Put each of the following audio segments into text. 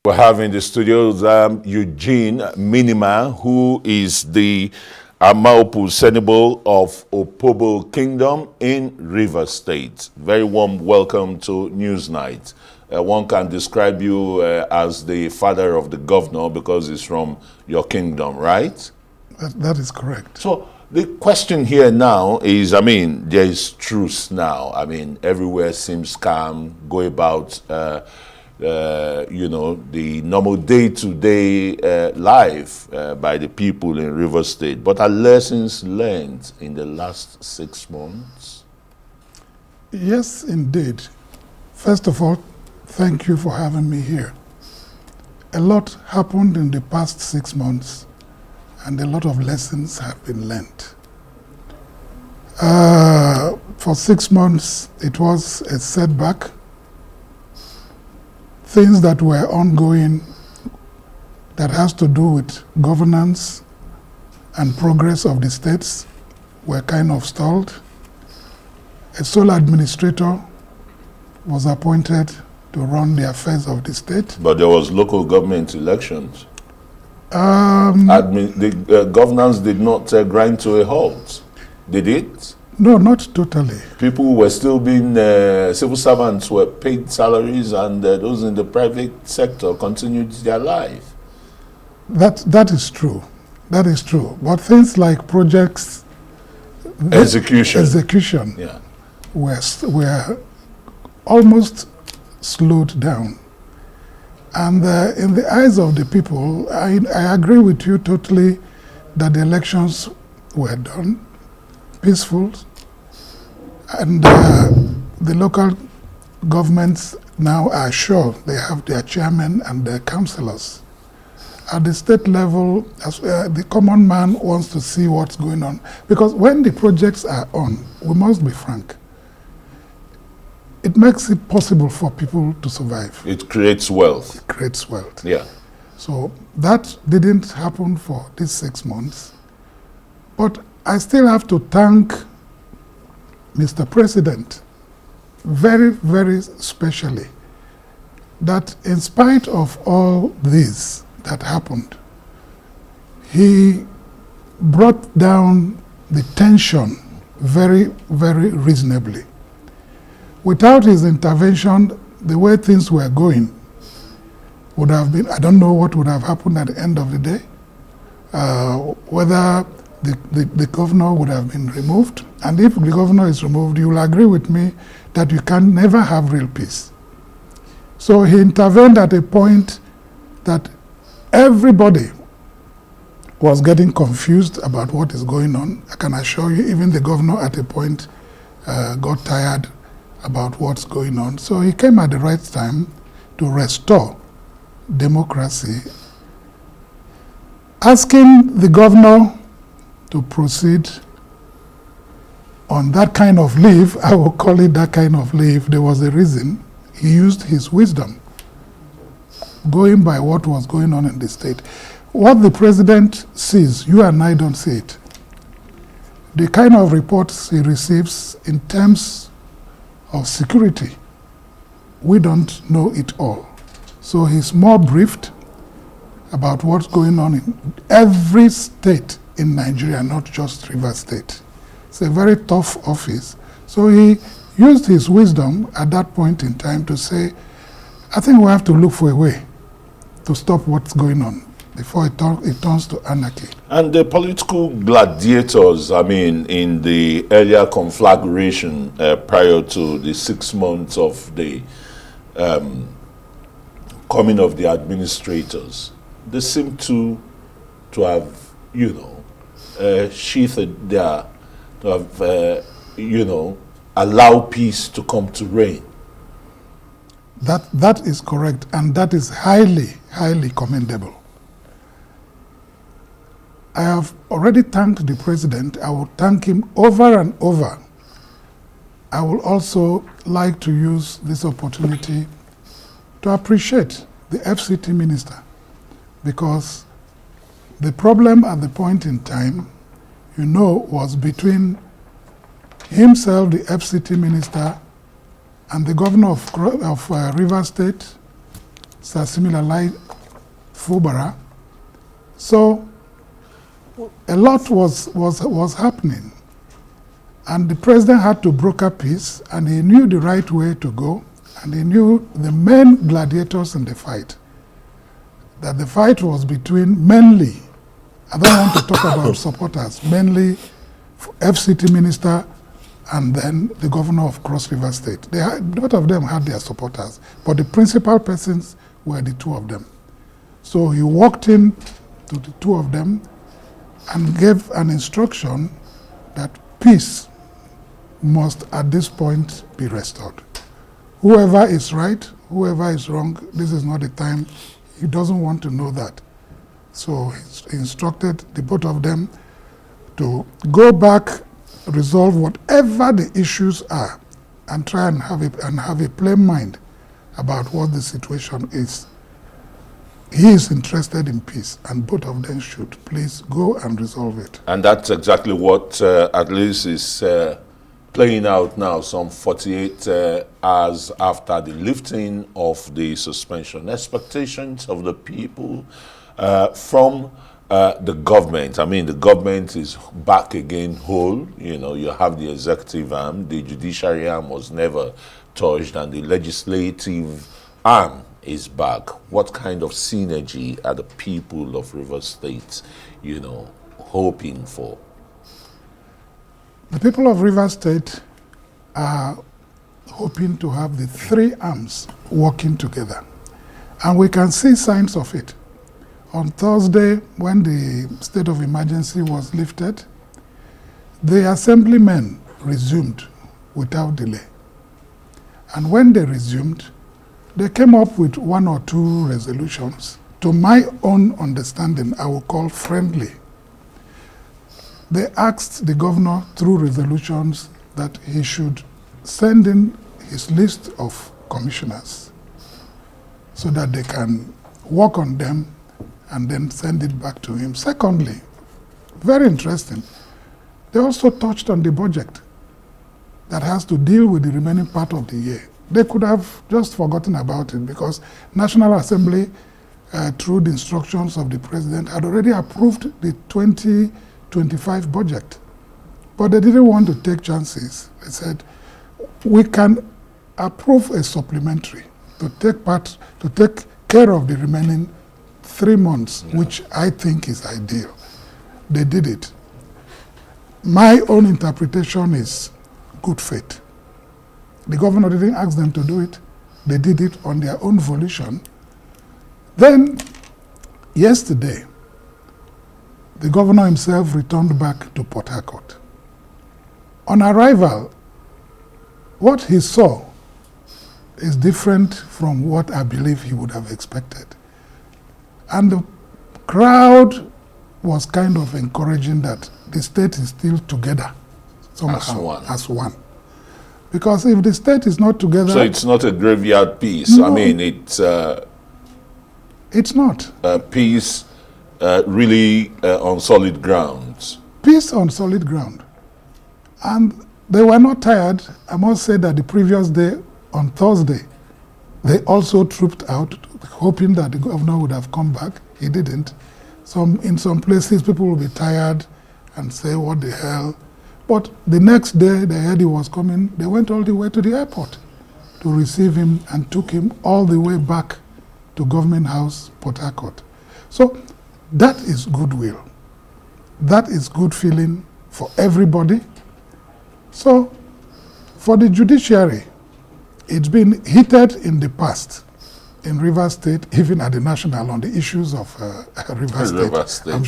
We have in the studios Eugene Minimah, who is the Amaopu Senable of Opobo Kingdom in Rivers State. Very warm welcome to Newsnight. One can describe you as the father of the governor because he's from your kingdom, right? That is correct. So the question here now is, there is truce now. Everywhere seems calm, go about the normal day-to-day life by the people in Rivers State. But are lessons learned in the last 6 months? Yes, indeed. First of all, thank you for having me here. A lot happened in the past 6 months, and a lot of lessons have been learned. For 6 months, it was a setback. Things that were ongoing that has to do with governance and progress of the states were kind of stalled. A sole administrator was appointed to run the affairs of the state. But there was local government elections. The governance did not grind to a halt, did it? No, not totally. People were still being, civil servants were paid salaries, and those in the private sector continued their life. That is true. That is true. But things like projects execution yeah, were almost slowed down. And in the eyes of the people, I agree with you totally that the elections were done peaceful, and the local governments now are sure they have their chairman and their councillors. At the state level, the common man wants to see what's going on. Because when the projects are on, we must be frank, it makes it possible for people to survive. It creates wealth. It creates wealth. Yeah. So that didn't happen for these 6 months. But I still have to thank Mr. President very, very specially that in spite of all this that happened, he brought down the tension very, very reasonably. Without his intervention, the way things were going would have been, I don't know what would have happened at the end of the day, whether the governor would have been removed. And if the governor is removed, you will agree with me that you can never have real peace. So he intervened at a point that everybody was getting confused about what is going on. I can assure you, even the governor at a point got tired about what's going on. So he came at the right time to restore democracy, asking the governor to proceed on that kind of leave. I will call it that kind of leave. There was a reason. He used his wisdom, going by what was going on in the state. What the president sees, you and I don't see it. The kind of reports he receives in terms of security, we don't know it all. So he's more briefed about what's going on in every state in Nigeria, not just Rivers State. It's a very tough office. So he used his wisdom at that point in time to say, I think we have to look for a way to stop what's going on before it turns to anarchy. And the political gladiators, in the earlier conflagration prior to the 6 months of the coming of the administrators, they seem to have, sheathed their, to have, allow peace to come to reign. That is correct, and that is highly, highly commendable. I have already thanked the president. I will thank him over and over. I will also like to use this opportunity to appreciate the FCT minister, because the problem at the point in time, was between himself, the FCT minister, and the governor of Rivers State, Similarly, Fubara. So a lot was happening. And the president had to broker peace, and he knew the right way to go, and he knew the main gladiators in the fight. That the fight was between mainly, I don't want to talk about supporters, mainly FCT minister and then the governor of Cross River State. Both of them had their supporters, but the principal persons were the two of them. So he walked in to the two of them and gave an instruction that peace must at this point be restored. Whoever is right, whoever is wrong, this is not the time. He doesn't want to know that. So he instructed the both of them to go back, resolve whatever the issues are, and try and have a plain mind about what the situation is. He is interested in peace, and both of them should please go and resolve it. And that's exactly what at least is playing out now, some 48 hours after the lifting of the suspension. Expectations of the people from the government. I mean, the government is back again whole. You know, you have the executive arm, the judiciary arm was never touched, and the legislative arm is back. What kind of synergy are the people of Rivers State, you know, hoping for? The people of Rivers State are hoping to have the three arms working together. And we can see signs of it. On Thursday, when the state of emergency was lifted, the assemblymen resumed without delay. And when they resumed, they came up with one or two resolutions. To my own understanding, I will call friendly. They asked the governor through resolutions that he should send in his list of commissioners so that they can work on them and then send it back to him. Secondly, very interesting, they also touched on the budget that has to deal with the remaining part of the year. They could have just forgotten about it because National Assembly, through the instructions of the president, had already approved the 2025 budget. But they didn't want to take chances. They said, we can approve a supplementary to take care of the remaining 3 months, which I think is ideal. They did it. My own interpretation is good faith. The governor didn't ask them to do it. They did it on their own volition. Then, yesterday, the governor himself returned back to Port Harcourt. On arrival, what he saw is different from what I believe he would have expected. And the crowd was kind of encouraging that the state is still together somehow, as one. Because if the state is not together... So it's not a graveyard peace. No, I mean, it's not. Peace really on solid grounds. Peace on solid ground. And they were not tired. I must say that the previous day, on Thursday, they also trooped out, hoping that the governor would have come back. He didn't. In some places, people will be tired and say, what the hell? But the next day, they heard he was coming. They went all the way to the airport to receive him and took him all the way back to Government House, Port Harcourt. So that is goodwill. That is good feeling for everybody. So for the judiciary, it's been heated in the past in Rivers State, even at the national, on the issues of Rivers State. I'm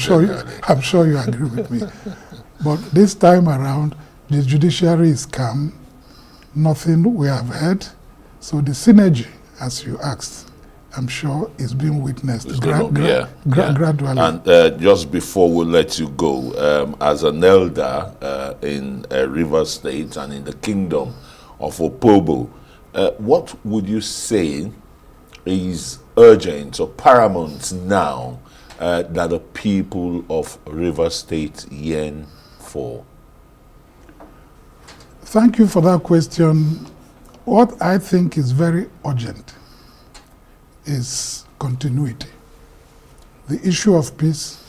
sure you agree with me. But this time around, the judiciary is calm. Nothing we have heard. So the synergy, as you asked, I'm sure is being witnessed gradually. And just before we let you go, as an elder in Rivers State and in the kingdom of Opobo, what would you say is urgent or paramount now that the people of Rivers State yearn for? Thank you for that question. What I think is very urgent is continuity. The issue of peace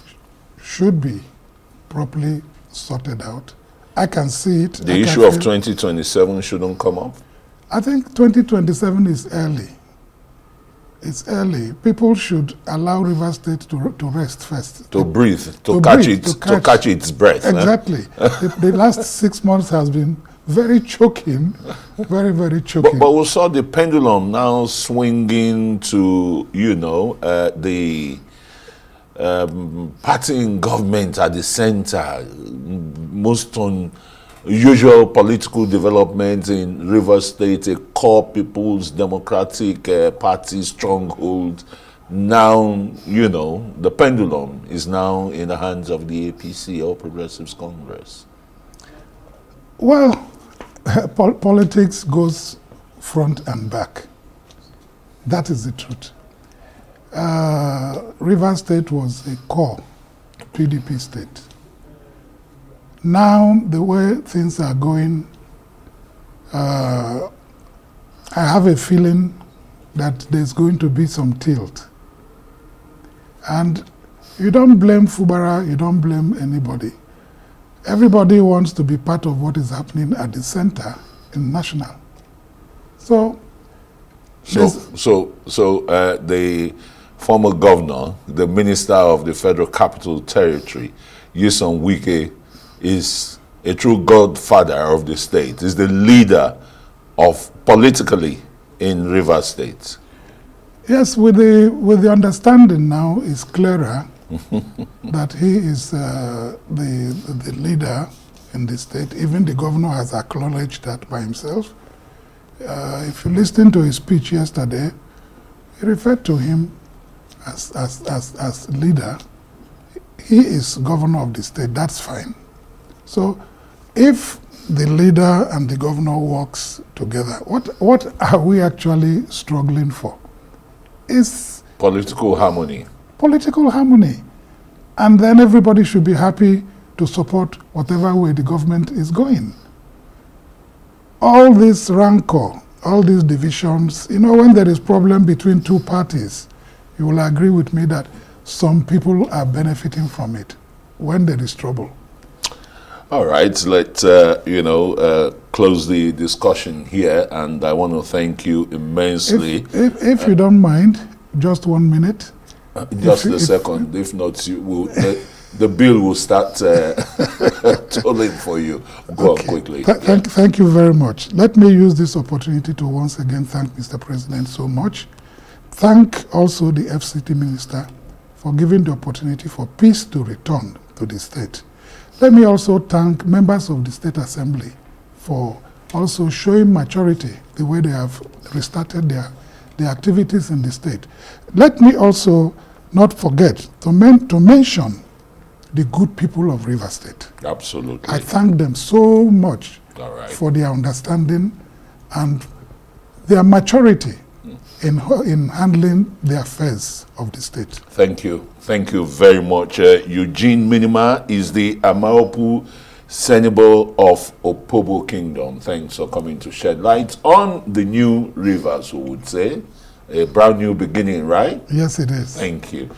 should be properly sorted out. I can see it. The issue of 2027 shouldn't come up? I think 2027 is early. It's early. People should allow River State to rest first. To breathe, to catch its breath. Exactly. The last 6 months has been very choking, very, very choking. But we saw the pendulum now swinging to, the party in government at the center, most unusual political developments in River State, a core People's Democratic Party stronghold. Now, the pendulum is now in the hands of the APC, All Progressives Congress. Well, politics goes front and back. That is the truth. River State was a core PDP state. Now, the way things are going, I have a feeling that there's going to be some tilt. And you don't blame Fubara, you don't blame anybody. Everybody wants to be part of what is happening at the center in national. So the former governor, the minister of the Federal Capital Territory, Nyesom Wike, is a true godfather of the state, is the leader of politically in River State. Yes, with the understanding now is clearer that he is the leader in the state. Even the governor has acknowledged that by himself. If you listen to his speech yesterday, he referred to him as leader. He is governor of the state, that's fine. So if the leader and the governor works together, what are we actually struggling for? Is political harmony. Political harmony. And then everybody should be happy to support whatever way the government is going. All this rancor, all these divisions, when there is problem between two parties, you will agree with me that some people are benefiting from it when there is trouble. All right, let's, close the discussion here, and I want to thank you immensely. If you don't mind, just 1 minute. Just a second. If not, the bill will start tolling for you. Go on quickly. Thank you very much. Let me use this opportunity to once again thank Mr. President so much. Thank also the FCT Minister for giving the opportunity for peace to return to the state. Let me also thank members of the State Assembly for also showing maturity the way they have restarted their activities in the state. Let me also not forget to mention the good people of River State. Absolutely. I thank them so much for their understanding and their maturity in handling the affairs of the state. Thank you. Thank you very much. Eugene Minimah is the Amaopu Senibel of Opobo Kingdom. Thanks for coming to shed light on the new rivers, we would say. A brand new beginning, right? Yes, it is. Thank you.